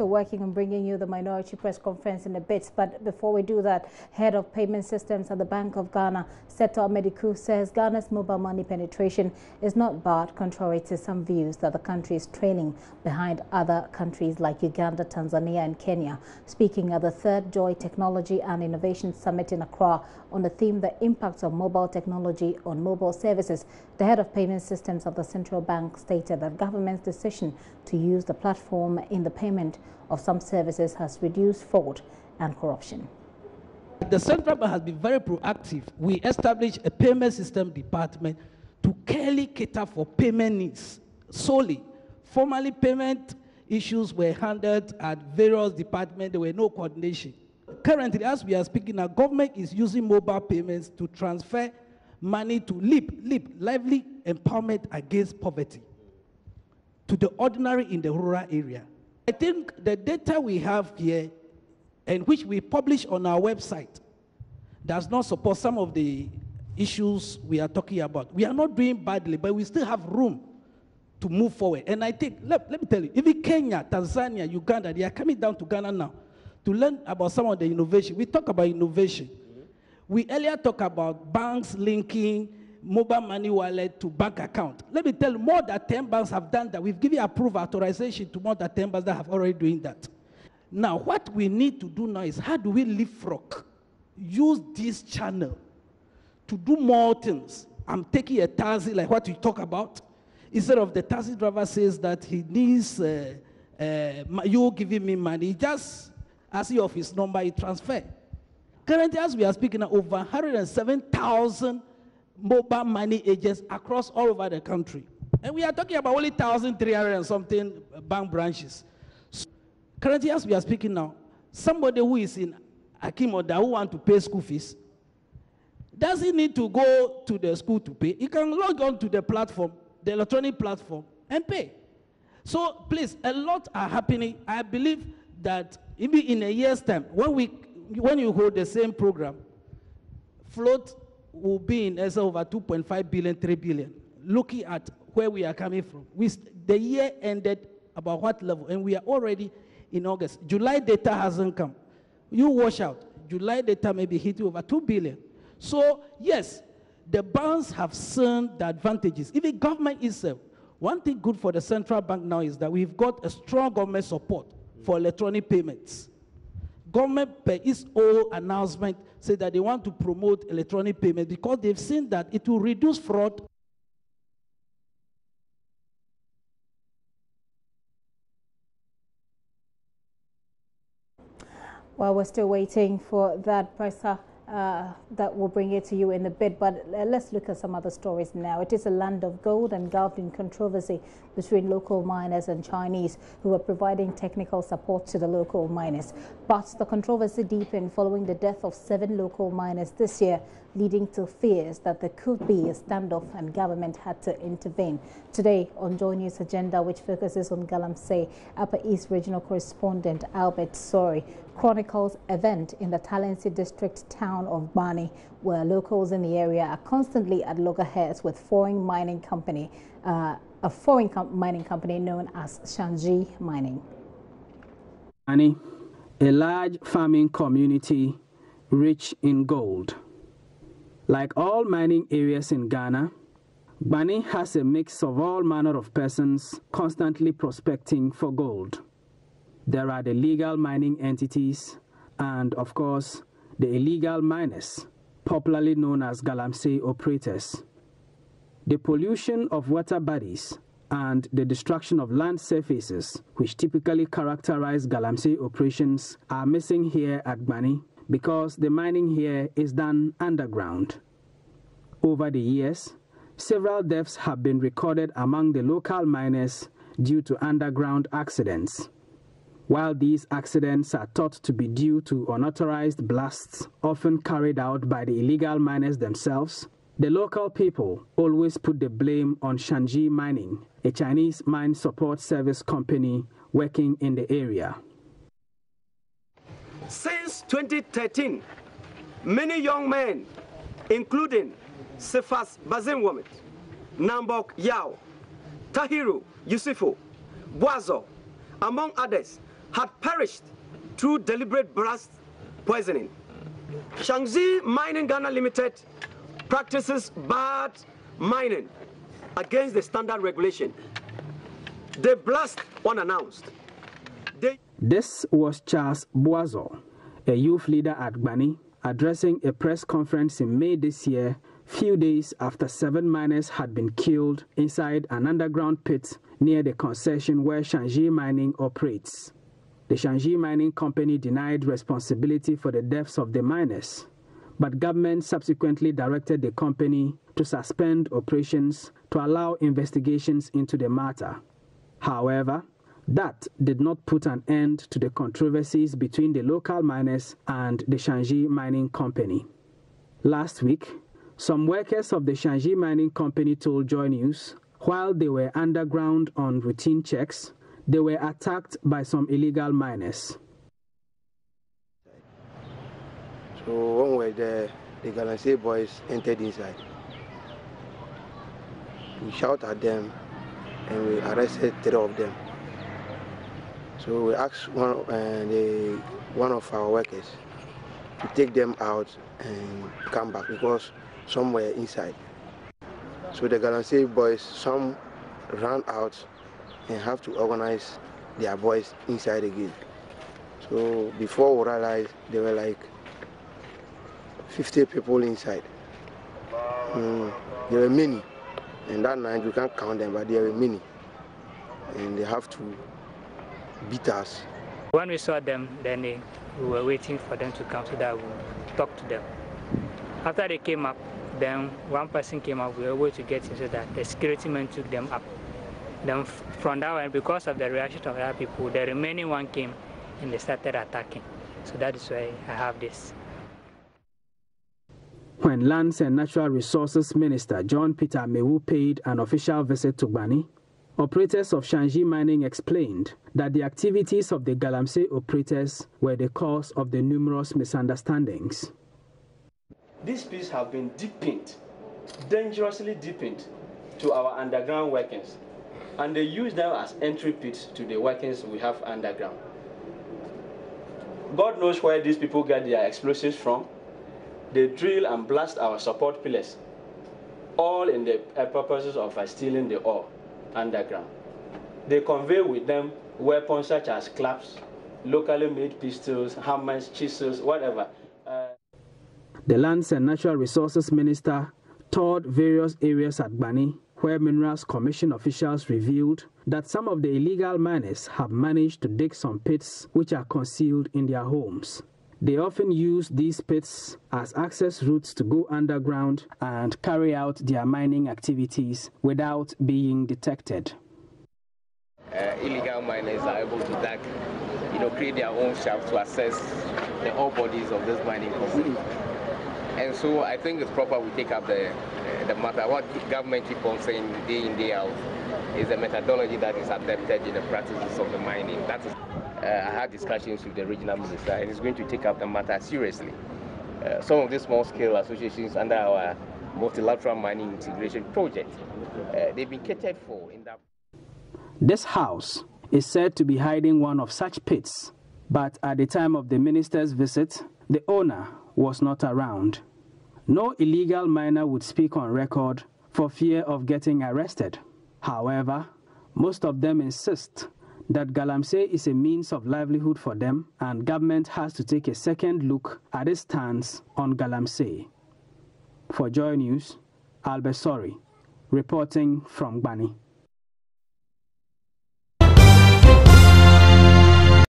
still working on bringing you the minority press conference in a bit. But before we do that, head of payment systems at the Bank of Ghana, Seto Amediku, says Ghana's mobile money penetration is not bad, contrary to some views that the country is trailing behind other countries like Uganda, Tanzania and Kenya. Speaking at the 3rd Joy Technology and Innovation Summit in Accra on the theme The Impacts of Mobile Technology on Mobile Services, the head of payment systems of the central bank stated that government's decision to use the platform in the payment of some services has reduced fraud and corruption. The central bank has been very proactive. We established a payment system department to clearly cater for payment needs solely. Formerly, payment issues were handled at various departments. There were no coordination. Currently, as we are speaking, our government is using mobile payments to transfer money to lively empowerment against poverty, to the ordinary in the rural area. I think the data we have here, and which we publish on our website, does not support some of the issues we are talking about. We are not doing badly, but we still have room to move forward. And I think, let me tell you, even Kenya, Tanzania, Uganda, they are coming down to Ghana now to learn about some of the innovation. We talk about innovation. We earlier talked about banks linking mobile money wallet to bank account. Let me tell you, more than 10 banks have done that. We've given approved authorization to more than 10 banks that have already doing that. Now, what we need to do now is how do we leapfrog, use this channel to do more things. I'm taking a taxi, like what we talk about. Instead of the taxi driver says that he needs you giving me money, he just asks you of his number, he transfer. Currently, as we are speaking, over 107,000 mobile money agents across all over the country. And we are talking about only 1,300 and something bank branches. So currently, as we are speaking now, somebody who is in Akimoda who wants to pay school fees doesn't need to go to the school to pay. He can log on to the platform, the electronic platform, and pay. So please, a lot are happening. I believe that even in a year's time, when you hold the same program, float will be in as over 2.5 billion, 3 billion. Looking at where we are coming from. The year ended about what level? And we are already in August. July data hasn't come. You wash out. July data may be hitting over 2 billion. So, yes, the banks have seen the advantages. Even government itself. One thing good for the central bank now is that we've got a strong government support for electronic payments. Government, per its own announcement, said that they want to promote electronic payment because they've seen that it will reduce fraud. Well, we're still waiting for that presser that will bring it to you in a bit, but let's look at some other stories now. It is a land of gold engulfed in controversy between local miners and Chinese who are providing technical support to the local miners. But the controversy deepened following the death of 7 local miners this year, leading to fears that there could be a standoff and government had to intervene. Today on JoyNews Agenda, which focuses on Galamsey, Upper East Regional Correspondent Albert Sori chronicles event in the Talensi district town of Bani, where locals in the area are constantly at loggerheads with a foreign mining company known as Shanji Mining. Bani, a large farming community rich in gold. Like all mining areas in Ghana, Bani has a mix of all manner of persons constantly prospecting for gold. There are the legal mining entities and, of course, the illegal miners, popularly known as Galamsey operators. The pollution of water bodies and the destruction of land surfaces, which typically characterize Galamsey operations, are missing here at Bani because the mining here is done underground. Over the years, several deaths have been recorded among the local miners due to underground accidents. While these accidents are thought to be due to unauthorized blasts, often carried out by the illegal miners themselves, the local people always put the blame on Shanji Mining, a Chinese mine support service company working in the area. Since 2013, many young men, including Sefas Bazinwomit, Nambok Yao, Tahiru Yusufu, Boazo, among others, had perished through deliberate blast poisoning. Shangzi Mining Ghana Limited practices bad mining against the standard regulation. They blast unannounced. This was Charles Boazo, a youth leader at Gbani, addressing a press conference in May this year, few days after 7 miners had been killed inside an underground pit near the concession where Shangji Mining operates. The Shangji Mining Company denied responsibility for the deaths of the miners, but government subsequently directed the company to suspend operations to allow investigations into the matter. However, that did not put an end to the controversies between the local miners and the Shangji Mining Company. Last week, some workers of the Shangji Mining Company told JoyNews while they were underground on routine checks, they were attacked by some illegal miners. So when we were there, the Galamsey boys entered inside. We shouted at them and we arrested 3 of them. So we asked one of our workers to take them out and come back because some were inside. So the Galamsey boys, some ran out and have to organize their boys inside again. So before we realized, there were like 50 people inside. There were many, and that night we can't count them, but there were many, and they have to beat us. When we saw them, then we were waiting for them to come so that we would talk to them. After they came up, then one person came up, we were able to get in so that the security men took them up. Then from that one, because of the reaction of other people, the remaining one came and they started attacking. So that is why I have this. When Lands and Natural Resources Minister John Peter Mewu paid an official visit to Gbani, operators of Shangji Mining explained that the activities of the Galamsey operators were the cause of the numerous misunderstandings. These pits have been deepened, dangerously deepened, to our underground workings, and they use them as entry pits to the workings we have underground. God knows where these people get their explosives from. They drill and blast our support pillars, all in the purposes of stealing the ore underground. They convey with them weapons such as claps, locally made pistols, hammers, chisels, whatever. The Lands and Natural Resources Minister toured various areas at Gbani where Minerals Commission officials revealed that some of the illegal miners have managed to dig some pits which are concealed in their homes. They often use these pits as access routes to go underground and carry out their mining activities without being detected. Illegal miners are able to dig, create their own shafts to access the ore bodies of this mining company. And so I think it's proper we take up the matter. What the government keep on saying day in, day out is a methodology that is adapted in the practices of the mining. That is, I had discussions with the regional minister, and he's going to take up the matter seriously. Some of these small-scale associations under our multilateral mining integration project, they've been catered for in that. This house is said to be hiding one of such pits, but at the time of the minister's visit, the owner was not around. No illegal miner would speak on record for fear of getting arrested. However, most of them insist that Galamsey is a means of livelihood for them, and government has to take a second look at its stance on Galamsey. For JoyNews, Albert Sori, reporting from Gbani.